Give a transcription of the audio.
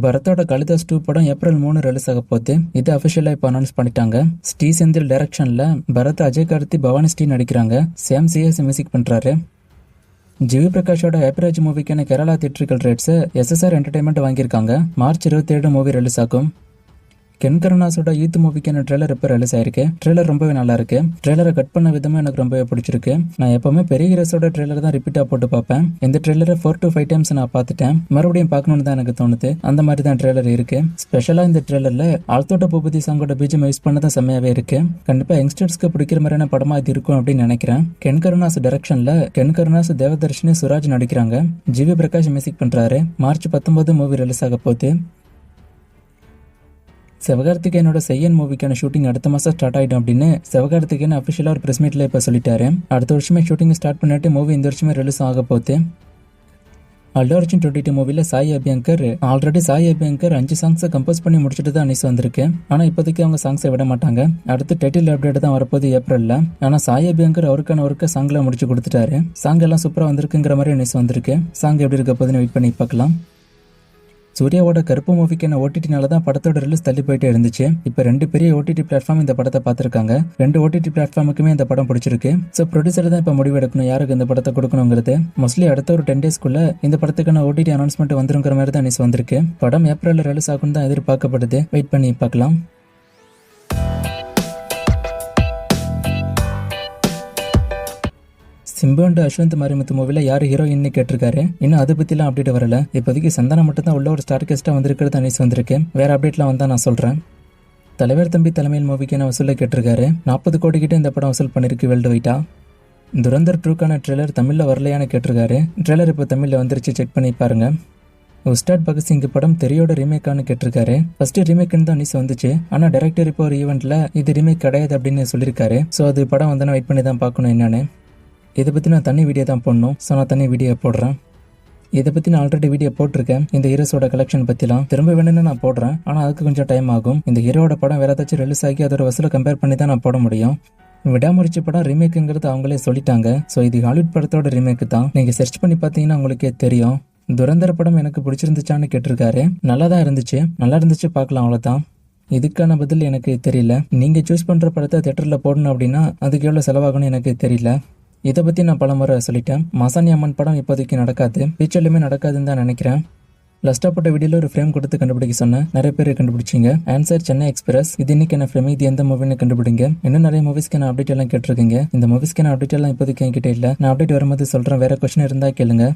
பரத்தோட கலிதாஸ் 2 படம் April 3 release ஆக போகுது. இது அபிஷியலா இப்போ அனௌன்ஸ் பண்ணிட்டாங்க. ஸ்ரீ செந்தில் டைரக்ஷன்ல பரத், அஜய் கார்த்தி, பவானி ஸ்ரீ நடிக்கிறாங்க. சாம் சிஎஸ் மியூசிக் பண்றாரு. ஜிவி பிரகாஷோட ஹேப்பராஜ் மூவிக்கான Kerala theatrical rights SSR entertainment வாங்கியிருக்காங்க. மார்ச் 27 மூவி ரிலீஸ் ஆகும். கென் கருணாஸோட யூத் மூவிக்கான ட்ரெய்லர் இப்போ ரிலீஸ் ஆயிருக்கு. ட்ரெய்லர் ரொம்பவே நல்லா இருக்கு. ட்ரெய்லரை கட் பண்ண விதமும் எனக்கு ரொம்பவே பிடிச்சிருக்கு. நான் எப்பவுமே பெரிய ஹீரோஸோட ட்ரெய்லர் தான் ரிப்பீட்டா போட்டு பார்ப்பேன். இந்த ட்ரெய்லரை 4 to 5 டைம்ஸ் நான் பார்த்துட்டேன். மறுபடியும் பார்க்கணும்னு தான் எனக்கு தோணுது. அந்த மாதிரி தான் ட்ரெய்லர் இருக்கு. ஸ்பெஷலா இந்த ட்ரெய்லர்ல ஆழ்த்தோட்ட பூபதி சாங்கோட பீஜம் யூஸ் பண்ணதான் செம்மையாவே இருக்கு. கண்டிப்பா யங்ஸ்டர்ஸ்க்கு பிடிக்கிற மாதிரியான படமா இது இருக்கும் அப்படின்னு நினைக்கிறேன். கென் கருணாஸ் டைரக்ஷன்ல கென் கருணாஸ், தேவதர்ஷினி, சுராஜ் நடிக்கிறாங்க. ஜிவி பிரகாஷ் மியூசிக் பண்றாரு. மார்ச் 19 மூவி ரிலீஸ் ஆக போகுது. சிவகார்த்திகேயனோட செய்யன் மூவிக்கான ஷூட்டிங் அடுத்த மாசம் ஸ்டார்ட் ஆயிடும் அப்படின்னு சிவகார்த்திகேயன் அபிஷியலா ஒரு பிரஸ் மீட்ல இப்ப சொல்லிட்டாரு. அடுத்த வருஷமே ஷூட்டிங் ஸ்டார்ட் பண்ணிட்டு மூவி இந்த வருஷமே ரிலீஸ் ஆக போகுது. அல்லு அர்ஜுன் 22 மூவில சாய் அபியங்கர் ஆல்ரெடி 5 சாங்ஸை கம்போஸ் பண்ணி முடிச்சுட்டு தான் நியூஸ் வந்திருக்கு. ஆனா இப்போதைக்கு அவங்க சாங்ஸை விட மாட்டாங்க. அடுத்து டைட்டில் அப்டேட் தான் வரப்போகுது ஏப்ரல்ல. ஆனா சாய் அபியங்கர் அவருக்கான ஒர்க்கை சாங்ல முடிச்சு கொடுத்துட்டாரு. சாங் எல்லாம் சூப்பரா வந்திருக்குங்கிற மாதிரி நியூஸ் வந்திருக்கு. சாங் எப்படி இருக்க போதுன்னு வெயிட் பண்ணி பார்க்கலாம். சூர்யாவோட கருப்பு மூவிக்கான ஓடிடினால தான் படத்தோட ரிலீஸ் தள்ளி போயிட்டே இருந்துச்சு. இப்போ 2 பெரிய ஓடிடி பிளாட்ஃபார்ம் இந்த படத்தை பார்த்துருக்காங்க. 2 ஓடிடி பிளாட்ஃபார்முக்குமே இந்த படம் பிடிச்சிருக்கு. ஸோ ப்ரொடியூசர் தான் இப்போ முடிவு எடுக்கணும் யாருக்கு இந்த படத்தை கொடுக்கணுங்கிறது. மோஸ்ட்லி அடுத்த ஒரு 10 டேஸ்க்குள்ள இந்த படத்துக்கான ஓடிடி அனௌன்ஸ்மெண்ட் வந்துருங்கிற மாதிரி தான் நியூஸ் வந்திருக்கு. படம் ஏப்ரல்ல ரிலீஸ் ஆகும் தான் எதிர்பார்க்கப்படுது. வெயிட் பண்ணி பார்க்கலாம். சிம்பு அண்ட் அஸ்வந்த் மாரிமுத்து மூவில யாரு ஹீரோயின்னு கேட்டிருக்காரு. இன்னும் அதை பத்திலாம் அப்டேட் வரல. இப்போதைக்கு சந்தானா மட்டும் தான் உள்ள ஒரு ஸ்டார் கெஸ்டா வந்திருக்கிறது நியூஸ் வந்திருக்கு. வேற அப்டேட்லாம் வந்தா நான் சொல்றேன். தலைவர் தம்பி தலைமையில் மூவிக்கான வசூலை கேட்டிருக்காரு. 40 கோடி கிட்ட இந்த படம் வசூல் பண்ணிருக்கு வேர்ல்டு வைட்டா. துரந்தர் 2க்கான ட்ரெய்லர் தமிழ்ல வரலையான்னு கேட்டிருக்காரு. ட்ரெய்லர் இப்போ தமிழ்ல வந்துருச்சு, செக் பண்ணி பாருங்க. உஸ்தாத் பகத்சிங் படம் தெரியோட ரீமேக்கானு கேட்டிருக்காரு. ஃபர்ஸ்ட் ரீமேக்னு தான் நியூஸ் வந்துச்சு. ஆனா டைரக்டர் இப்போ ஒரு ஈவெண்ட்ல இது ரீமேக் கிடையாது அப்படின்னு சொல்லியிருக்காரு. ஸோ அது படம் வந்தோன்னா வெயிட் பண்ணி தான் பார்க்கணும் என்னன்னு. இதை பற்றி நான் தனி வீடியோ தான் போடணும். ஸோ நான் தனி வீடியோ போடுறேன். இதை பற்றி நான் ஆல்ரெடி வீடியோ போட்டிருக்கேன். இந்த ஹீரோஸோட கலெக்ஷன் பற்றிலாம் திரும்ப வேணும்னு நான் போடுறேன். ஆனால் அதுக்கு கொஞ்சம் டைம் ஆகும். இந்த ஹீரோட படம் வேற ஏதாச்சும் ரிலீஸ் ஆகி அதோட வசூலை கம்பேர் பண்ணி தான் நான் போட முடியும். விடாமுயற்சி படம் ரீமேக்குங்கிறது அவங்களே சொல்லிட்டாங்க. ஸோ இது ஹாலிவுட் படத்தோட ரீமேக்கு தான். நீங்கள் சர்ச் பண்ணி பார்த்தீங்கன்னா உங்களுக்கே தெரியும். துரந்தர் படம் எனக்கு பிடிச்சிருந்துச்சான்னு கேட்டிருக்காரு. நல்லா தான் இருந்துச்சு. நல்லா இருந்துச்சு, பார்க்கலாம், அவ்வளோதான். இதுக்கான பதில் எனக்கு தெரியல. நீங்கள் சூஸ் பண்ணுற படத்தை தியேட்டரில் போடணும் அப்படின்னா அதுக்கு எவ்வளோ செலவாகும்னு எனக்கு தெரியல. இதை பற்றி நான் பல முறை சொல்லிட்டேன். மாசாணி அம்மன் படம் இப்போதைக்கு நடக்காது, ஃபியூச்சர்லையுமே நடக்காதுன்னு தான் நினைக்கிறேன். லாஸ்ட்டாக போட்ட வீடியோவில் ஒரு ஃப்ரேம் கொடுத்து கண்டுபிடிக்க சொன்னேன். நிறைய பேர் கண்டுபிடிச்சிங்க. Answer Chennai express. இது இன்னைக்கான ஃப்ரேம். இது எந்த மூவின்னு கண்டுபிடிங்க. இன்னும் நிறைய மூவிஸ்க்கான அப்டேட் எல்லாம் கேட்டிருக்கீங்க. இந்த மூவிஸ்க்கான அப்டேட் எல்லாம் இப்போதைக்கு என்கிட்ட இல்லை. நான் அப்டேட் வரும்போது சொல்கிறேன். வேற கொஸ்டின் இருந்தால் கேளுங்க.